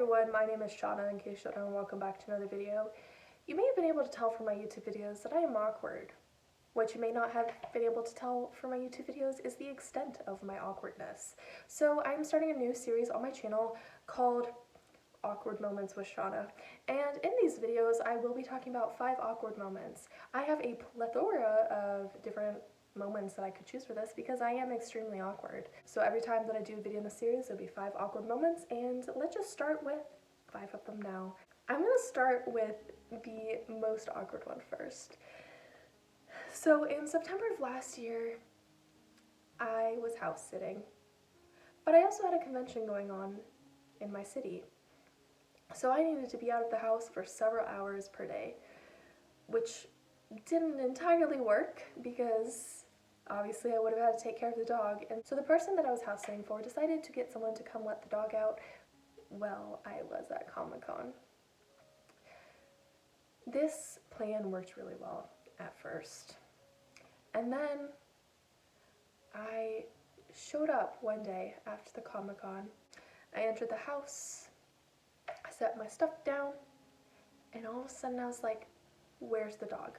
everyone, my name is Shawna, in case you don't know, and welcome back to another video. You may have been able to tell from my YouTube videos that I am awkward. What you may not have been able to tell from my YouTube videos is the extent of my awkwardness. So I'm starting a new series on my channel called Awkward Moments with Shawna. And in these videos, I will be talking about 5 awkward moments. I have a plethora of different moments that I could choose for this because I am extremely awkward. So every time that I do a video in the series, there'll be 5 awkward moments, and let's just start with 5 of them now. I'm gonna start with the most awkward one first. So in September of last year, I was house sitting, but I also had a convention going on in my city. So I needed to be out of the house for several hours per day, which didn't entirely work because obviously I would have had to take care of the dog. And so the person that I was house sitting for decided to get someone to come let the dog out while I was at Comic-Con. This plan worked really well at first. And then I showed up one day after the Comic-Con. I entered the house, I set my stuff down, and all of a sudden I was like, where's the dog?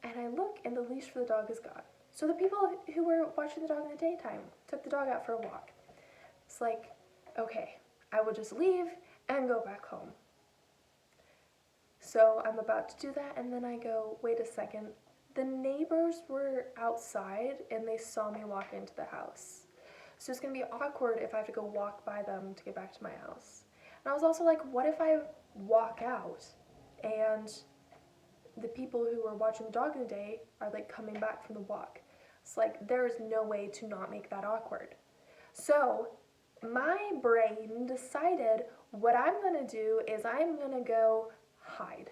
And I look and the leash for the dog is gone. So the people who were watching the dog in the daytime took the dog out for a walk. It's like, okay, I will just leave and go back home. So I'm about to do that, and then I go, wait a second. The neighbors were outside and they saw me walk into the house. So it's gonna be awkward if I have to go walk by them to get back to my house. And I was also like, what if I walk out and the people who were watching the dog in the day are like coming back from the walk? It's like, there is no way to not make that awkward. So my brain decided what I'm gonna do is I'm gonna go hide.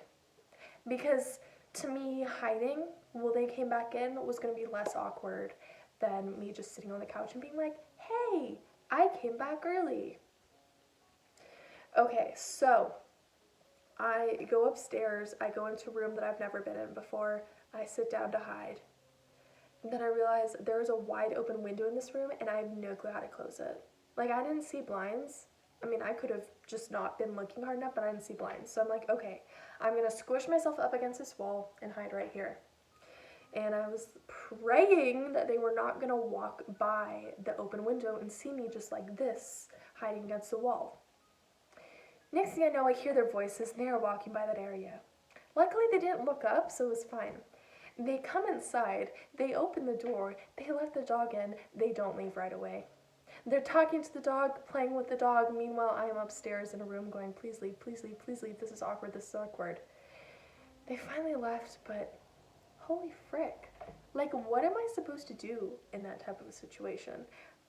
Because to me, hiding while they came back in was gonna be less awkward than me just sitting on the couch and being like, hey, I came back early. Okay, so I go upstairs, I go into a room that I've never been in before, I sit down to hide. And then I realize there's a wide open window in this room and I have no clue how to close it. Like, I didn't see blinds. I mean, I could have just not been looking hard enough, but I didn't see blinds. So I'm like, okay, I'm gonna squish myself up against this wall and hide right here. And I was praying that they were not gonna walk by the open window and see me just like this, hiding against the wall. Next thing I know, I hear their voices and they are walking by that area. Luckily, they didn't look up, so it was fine. They come inside, they open the door, they let the dog in, they don't leave right away. They're talking to the dog, playing with the dog. Meanwhile, I am upstairs in a room going, please leave, please leave, please leave. This is awkward, this is awkward. They finally left, but holy frick. Like, what am I supposed to do in that type of a situation?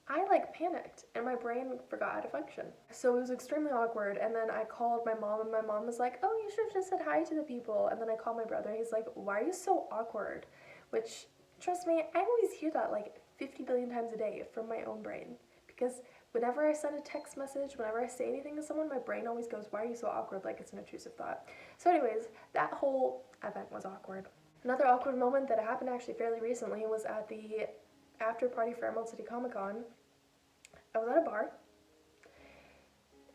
I panicked and my brain forgot how to function. So it was extremely awkward, and then I called my mom and my mom was like, oh, you should have just said hi to the people. And then I called my brother and he's like, why are you so awkward? Which, trust me, I always hear that like 50 billion times a day from my own brain. Because whenever I send a text message, whenever I say anything to someone, my brain always goes, why are you so awkward? Like it's an intrusive thought. So anyways, that whole event was awkward. Another awkward moment that happened actually fairly recently was at the after party for Emerald City Comic Con. I was at a bar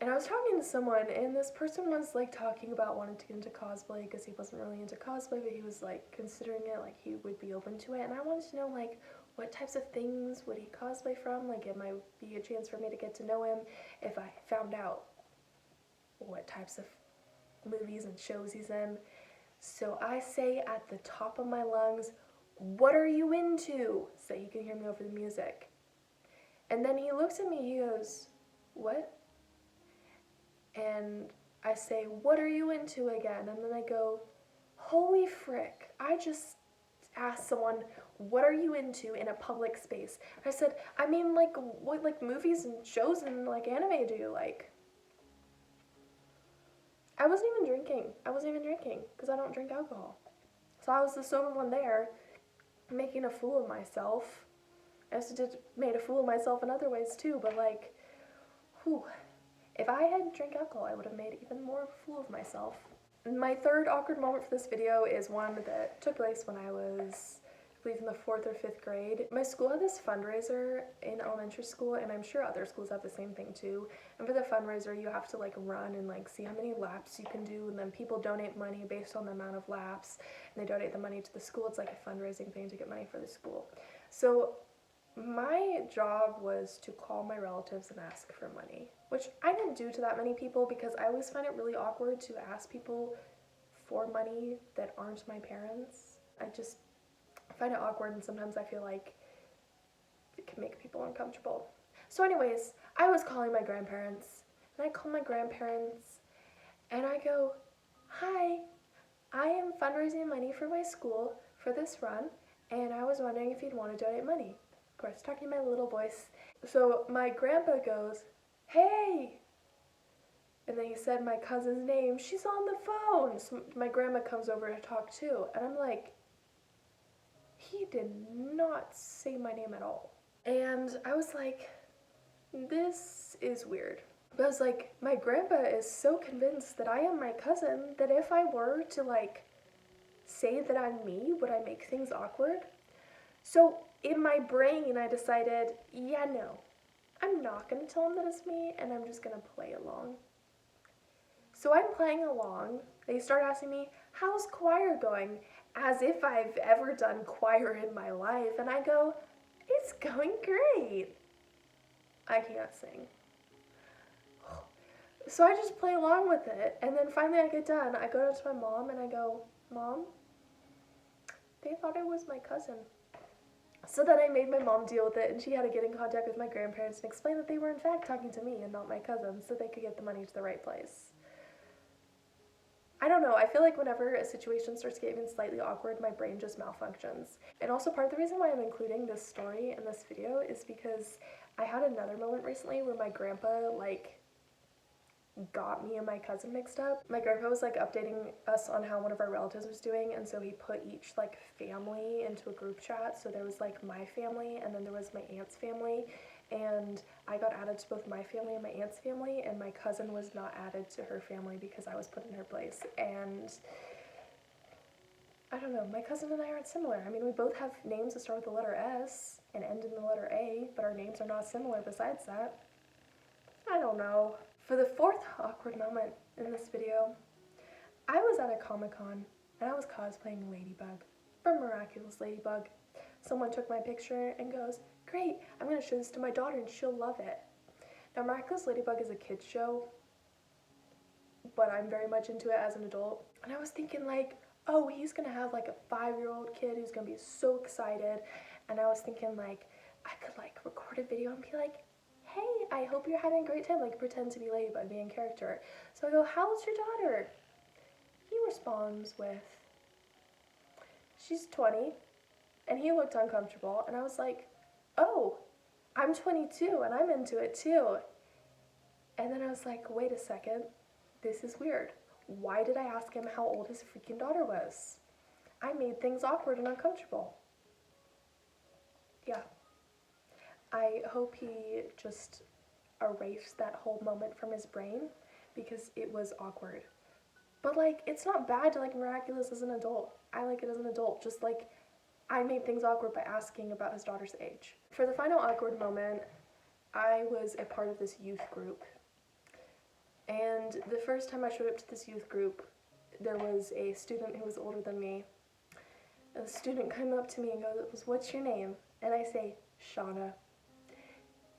and I was talking to someone, and this person was like talking about wanting to get into cosplay because he wasn't really into cosplay, but he was like considering it, like he would be open to it. And I wanted to know like what types of things would he cosplay from, like it might be a chance for me to get to know him if I found out what types of movies and shows he's in. So I say at the top of my lungs, what are you into? So he can hear me over the music. And then he looks at me, he goes, what? And I say, what are you into again? And then I go, holy frick, I just asked someone, what are you into in a public space? I said, I mean, like, what, like, movies and shows and, like, anime do you like? I wasn't even drinking, because I don't drink alcohol. So I was the sober one there, making a fool of myself. I also made a fool of myself in other ways too, but like, whew. If I hadn't drank alcohol, I would have made even more of a fool of myself. My third awkward moment for this video is one that took place when I was believe in the 4th or 5th grade. My school had this fundraiser in elementary school, and I'm sure other schools have the same thing too. And for the fundraiser, you have to like run and like see how many laps you can do, and then people donate money based on the amount of laps, and they donate the money to the school. It's like a fundraising thing to get money for the school. So my job was to call my relatives and ask for money, which I didn't do to that many people because I always find it really awkward to ask people for money that aren't my parents. I just find it awkward, and sometimes I feel like it can make people uncomfortable. So anyways, I was calling my grandparents, and I call my grandparents, and I go, "Hi, I am fundraising money for my school for this run, and I was wondering if you'd want to donate money." Of course, talking in my little voice. So my grandpa goes, "Hey!" And then he said my cousin's name. "She's on the phone." So my grandma comes over to talk too, and I'm like, he did not say my name at all. And I was like, this is weird. But I was like, my grandpa is so convinced that I am my cousin that if I were to like say that I'm me, would I make things awkward? So in my brain, I decided, yeah, no, I'm not going to tell him that it's me, and I'm just going to play along. So I'm playing along. They start asking me, "How's choir going?" As if I've ever done choir in my life. And I go, "It's going great." I can't sing. So I just play along with it. And then finally I get done. I go to my mom and I go, "Mom, they thought it was my cousin." So then I made my mom deal with it, and she had to get in contact with my grandparents and explain that they were in fact talking to me and not my cousin, so they could get the money to the right place. I don't know, I feel like whenever a situation starts getting slightly awkward, my brain just malfunctions. And also part of the reason why I'm including this story in this video is because I had another moment recently where my grandpa, like, got me and my cousin mixed up. My grandpa was, like, updating us on how one of our relatives was doing, and so he put each, like, family into a group chat. So there was, like, my family, and then there was my aunt's family, and I got added to both my family and my aunt's family, and my cousin was not added to her family because I was put in her place. And I don't know, my cousin and I aren't similar. I mean, we both have names that start with the letter S and end in the letter A, but our names are not similar besides that. I don't know. For the 4th awkward moment in this video, I was at a Comic-Con and I was cosplaying Ladybug from Miraculous Ladybug. Someone took my picture and goes, "Great, I'm going to show this to my daughter and she'll love it." Now, Miraculous Ladybug is a kid's show, but I'm very much into it as an adult. And I was thinking like, oh, he's going to have like a 5-year-old kid who's going to be so excited. And I was thinking like, I could like record a video and be like, "Hey, I hope you're having a great time," like pretend to be Ladybug, be in character. So I go, "How's your daughter?" He responds with, "She's 20. And he looked uncomfortable, and I was like, "Oh, I'm 22, and I'm into it too." And then I was like, wait a second, this is weird. Why did I ask him how old his freaking daughter was? I made things awkward and uncomfortable. Yeah. I hope he just erased that whole moment from his brain, because it was awkward. But like, it's not bad to like Miraculous as an adult. I like it as an adult, just like I made things awkward by asking about his daughter's age. For the final awkward moment, I was a part of this youth group. And the first time I showed up to this youth group, there was a student who was older than me. A student came up to me and goes, "What's your name?" And I say, "Shawna."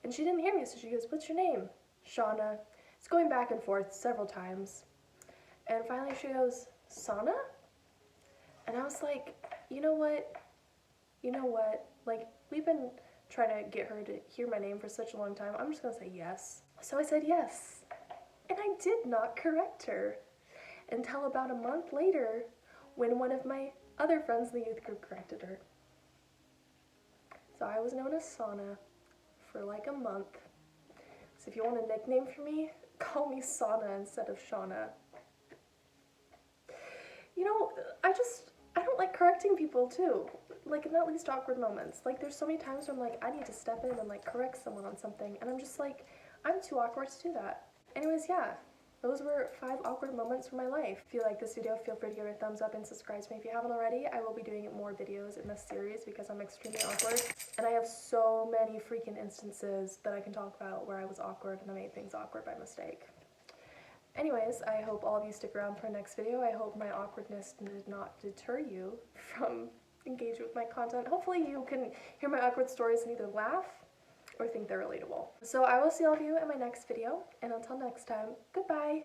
And she didn't hear me, so she goes, "What's your name?" "Shawna." It's going back and forth several times. And finally she goes, "Sana?" And I was like, you know what? Like, we've been trying to get her to hear my name for such a long time. I'm just gonna say yes. So I said yes. And I did not correct her until about a month later when one of my other friends in the youth group corrected her. So I was known as Sana for like a month. So if you want a nickname for me, call me Sana instead of Shawna. You know, I don't like correcting people too. Like, in that least awkward moments. Like, there's so many times where I'm like, I need to step in and like correct someone on something, and I'm just like, I'm too awkward to do that. Anyways, yeah, those were 5 awkward moments from my life. If you like this video, feel free to give it a thumbs up and subscribe to me if you haven't already. I will be doing more videos in this series because I'm extremely awkward. And I have so many freaking instances that I can talk about where I was awkward and I made things awkward by mistake. Anyways, I hope all of you stick around for the next video. I hope my awkwardness did not deter you from engaging with my content. Hopefully you can hear my awkward stories and either laugh or think they're relatable. So I will see all of you in my next video, and until next time, goodbye!